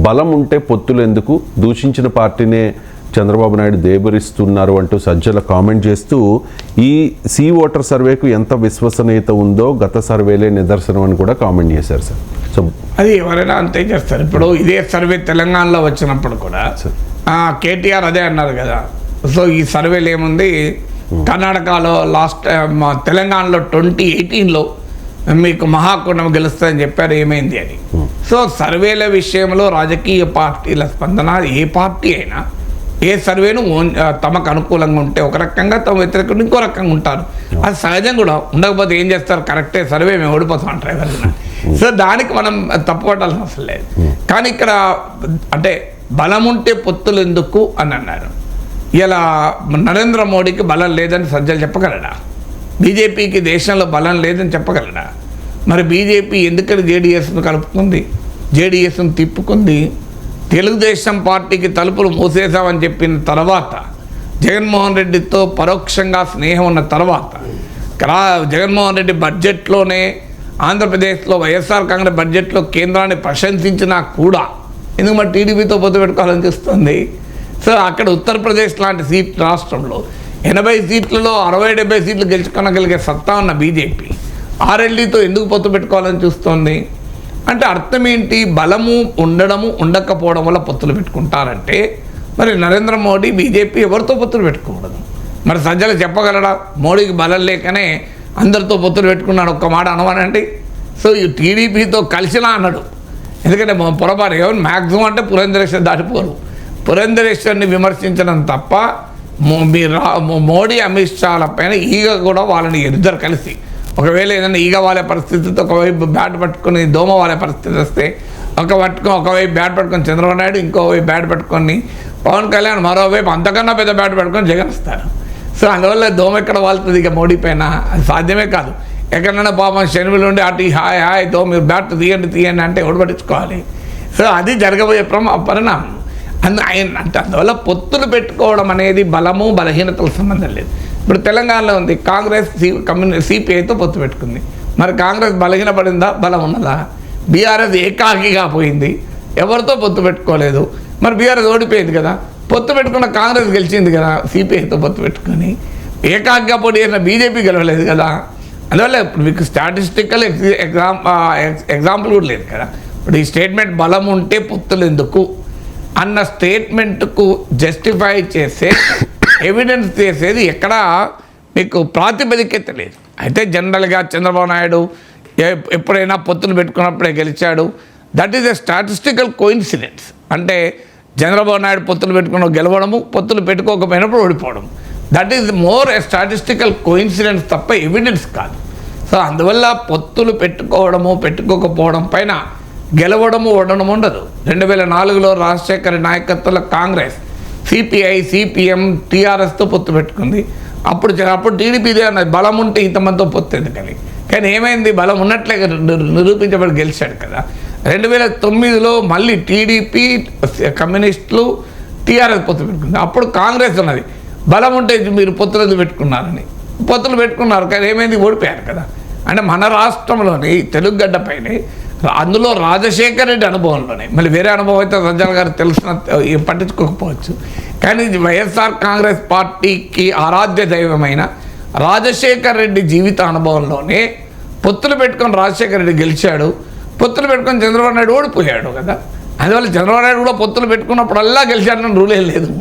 బలం ఉంటే పొత్తులు ఎందుకు, దూషించిన పార్టీనే చంద్రబాబు నాయుడు దేబరిస్తున్నారు అంటూ సజ్జల కామెంట్ చేస్తూ ఈ సీ ఓటర్ సర్వేకు ఎంత విశ్వసనీయత ఉందో గత సర్వేలే నిదర్శనం అని కూడా కామెంట్ చేశారు సార్. సో అది ఎవరైనా అంతే చేస్తారు. ఇప్పుడు ఇదే సర్వే తెలంగాణలో వచ్చినప్పుడు కూడా కేటీఆర్ అదే అన్నారు కదా. సో ఈ సర్వేలు ఏముంది, కర్ణాటకలో లాస్ట్ తెలంగాణలో 2018లో మీకు మహాకుండం గెలుస్తుందని చెప్పారు, ఏమైంది అని. సో సర్వేల విషయంలో రాజకీయ పార్టీల స్పందన, ఏ పార్టీ అయినా ఏ సర్వేను తమకు అనుకూలంగా ఉంటే ఒక రకంగా, తమ వ్యతిరేకంగా ఇంకో రకంగా ఉంటారు. అది సహజం కూడా. ఉండకపోతే ఏం చేస్తారు, కరెక్టే సర్వే మేము ఓడిపోతాం అంటారు ఎవరైనా. సో దానికి మనం తప్పుపట్టాల్సిన అవసరం లేదు. కానీ ఇక్కడ అంటే బలం ఉంటే పొత్తులు ఎందుకు అని అన్నారు. ఇలా నరేంద్ర మోడీకి బలం లేదని సజ్జలు చెప్పగలడా? బీజేపీకి దేశంలో బలం లేదని చెప్పగలడా? మరి బీజేపీ ఎందుకని జేడీఎస్ను కలుపుకుంది, జేడీఎస్ను తిప్పుకుంది? తెలుగుదేశం పార్టీకి తలుపులు మూసేశామని చెప్పిన తర్వాత, జగన్మోహన్ రెడ్డితో పరోక్షంగా స్నేహం ఉన్న తర్వాత, జగన్మోహన్ రెడ్డి బడ్జెట్లోనే ఆంధ్రప్రదేశ్లో వైఎస్ఆర్ కాంగ్రెస్ బడ్జెట్లో కేంద్రాన్ని ప్రశంసించినా కూడా ఎందుకు మరి టీడీపీతో పొత్తు పెట్టుకోవాలని చూస్తుంది? సో అక్కడ ఉత్తరప్రదేశ్ లాంటి సీట్ రాష్ట్రంలో 80 సీట్లలో 60-70 సీట్లు గెలుచుకోగలిగే సత్తా ఉన్న బీజేపీ ఆర్ఎల్డీతో ఎందుకు పొత్తు పెట్టుకోవాలని చూస్తోంది? అంటే అర్థం ఏంటి? బలము ఉండడము ఉండకపోవడం వల్ల పొత్తులు పెట్టుకుంటారంటే మరి నరేంద్ర మోడీ బీజేపీ ఎవరితో పొత్తులు పెట్టుకోకూడదు? మరి సజ్జలు చెప్పగలడా మోడీకి బలం లేకనే అందరితో పొత్తులు పెట్టుకున్నాడు, ఒక్క మాట అనవానండి. సో ఈ టీడీపీతో కలిసినా అన్నాడు. ఎందుకంటే పొరపాటు ఎవరు మ్యాక్సిమం అంటే పురంధరేశ్వర్ దాటిపోరు. పురంధరేశ్వర్ని విమర్శించడం తప్ప మోడీ అమిత్ షాల పైన ఈగ కూడా వాళ్ళని ఇద్దరు కలిసి ఒకవేళ ఏదైనా ఈగ వాళ్ళే పరిస్థితితో ఒకవైపు బ్యాట్ పట్టుకొని దోమ వాళ్ళే పరిస్థితి వస్తే ఒకవైపు బ్యాట్ పట్టుకొని చంద్రబాబు నాయుడు, ఇంకోవైపు బ్యాట్ పట్టుకొని పవన్ కళ్యాణ్, మరోవైపు అంతకన్నా పెద్ద బ్యాట్ పట్టుకొని జగన్ వస్తారు. సో అందువల్ల దోమ ఎక్కడ వాళ్తుంది ఇక మోడీ పైన? అది సాధ్యమే కాదు. ఎక్కడైనా పాపం శనివులు ఉండి అటు హాయ్ దోమ మీరు బ్యాట్ తీయండి అంటే ఎవడు పట్టించుకోవాలి? సో అది జరగబోయే పరిణామం. అంటే అందువల్ల పొత్తులు పెట్టుకోవడం అనేది బలము బలహీనతలకు సంబంధం లేదు. ఇప్పుడు తెలంగాణలో ఉంది, కాంగ్రెస్ సిపిఐతో పొత్తు పెట్టుకుంది. మరి కాంగ్రెస్ బలహీనపడిందా, బలం ఉన్నదా? బీఆర్ఎస్ ఏకాకిగా పోయింది, ఎవరితో పొత్తు పెట్టుకోలేదు. మరి బీఆర్ఎస్ ఓడిపోయింది కదా, పొత్తు పెట్టుకున్న కాంగ్రెస్ గెలిచింది కదా సిపిఐతో పొత్తు పెట్టుకొని. ఏకాకిగా పోటీ చేసిన బీజేపీ గెలవలేదు కదా. అందువల్ల ఇప్పుడు మీకు స్టాటిస్టికల్ ఎగ్జాంపుల్ కూడా లేదు కదా. ఇప్పుడు ఈ స్టేట్మెంట్ బలం ఉంటే పొత్తులు ఎందుకు అన్న స్టేట్మెంట్కు జస్టిఫై చేసే ఎవిడెన్స్ చేసేది ఎక్కడా మీకు ప్రాతిపదికత లేదు. అయితే జనరల్గా చంద్రబాబు నాయుడు ఎప్పుడైనా పొత్తులు పెట్టుకున్నప్పుడే గెలిచాడు. That is a statistical coincidence. అంటే చంద్రబాబు నాయుడు పొత్తులు పెట్టుకున్న గెలవడము, పొత్తులు పెట్టుకోకపోయినప్పుడు ఓడిపోవడం, that is more a statistical coincidence తప్ప ఎవిడెన్స్ కాదు. సో అందువల్ల పొత్తులు పెట్టుకోవడము పెట్టుకోకపోవడం పైన గెలవడము ఓడడం ఉండదు. 2004లో రాజశేఖర్ నాయకత్వంలో కాంగ్రెస్ సిపిఐ సిపిఎం టీఆర్ఎస్తో పొత్తు పెట్టుకుంది. అప్పుడు టీడీపీదే అన్నది బలం ఉంటే ఇంతమందితో పొత్తు ఎందుకని. కానీ ఏమైంది, బలం ఉన్నట్లే నిరూపించబడి గెలిచాడు కదా. 2009లో మళ్ళీ టీడీపీ కమ్యూనిస్టులు టీఆర్ఎస్ పొత్తు పెట్టుకుంది. అప్పుడు కాంగ్రెస్ ఉన్నది, బలం ఉంటే మీరు పొత్తులు పెట్టుకున్నారని. పొత్తులు పెట్టుకున్నారు కానీ ఏమైంది, ఓడిపోయారు కదా. అంటే మన రాష్ట్రంలోని తెలుగు గడ్డపైనే, అందులో రాజశేఖర్ రెడ్డి అనుభవంలోనే, మళ్ళీ వేరే అనుభవం అయితే సజ్జల గారు తెలిసిన పట్టించుకోకపోవచ్చు. కానీ వైఎస్ఆర్ కాంగ్రెస్ పార్టీకి ఆరాధ్య దైవమైన రాజశేఖర్ రెడ్డి జీవిత అనుభవంలోనే పొత్తులు పెట్టుకొని రాజశేఖర్ రెడ్డి గెలిచాడు, పొత్తులు పెట్టుకొని చంద్రబాబు నాయుడు ఓడిపోయాడు కదా. అందువల్ల చంద్రబాబు నాయుడు కూడా పొత్తులు పెట్టుకున్నప్పుడల్లా గెలిచాడని రూల్ ఏం లేదు.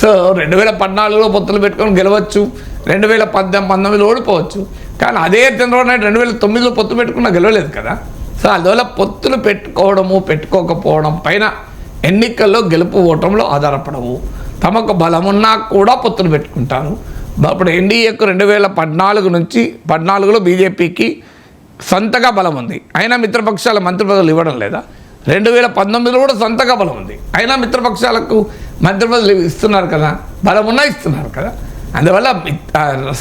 సో 2014లో పొత్తులు పెట్టుకొని గెలవచ్చు, 2019లో ఓడిపోవచ్చు. కానీ అదే చంద్రబాబు నాయుడు 2009లో పొత్తు పెట్టుకున్నా గెలవలేదు కదా. సో అందువల్ల పొత్తులు పెట్టుకోవడము పెట్టుకోకపోవడం పైన ఎన్నికల్లో గెలుపు ఓటంలో ఆధారపడవు. తమకు బలమున్నా కూడా పొత్తులు పెట్టుకుంటారు. అప్పుడు ఎన్డీఏకు 2014 నుంచి 14లో బీజేపీకి సొంతగా బలం ఉంది, అయినా మిత్రపక్షాల మంత్రి పదవులు ఇవ్వడం లేదా? 2019లో కూడా సొంతగా బలం ఉంది, అయినా మిత్రపక్షాలకు మంత్రి పదవులు ఇస్తున్నారు కదా, బలమున్నా ఇస్తున్నారు కదా. అందువల్ల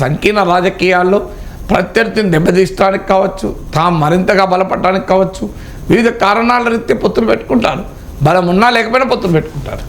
సంకీర్ణ రాజకీయాల్లో ప్రత్యర్థిని దెబ్బతీయడానికి కావచ్చు, తాము మరింతగా బలపడడానికి కావచ్చు, వివిధ కారణాల రీత్యా పొత్తులు పెట్టుకుంటారు. బలం ఉన్నా లేకపోయినా పొత్తులు పెట్టుకుంటారు.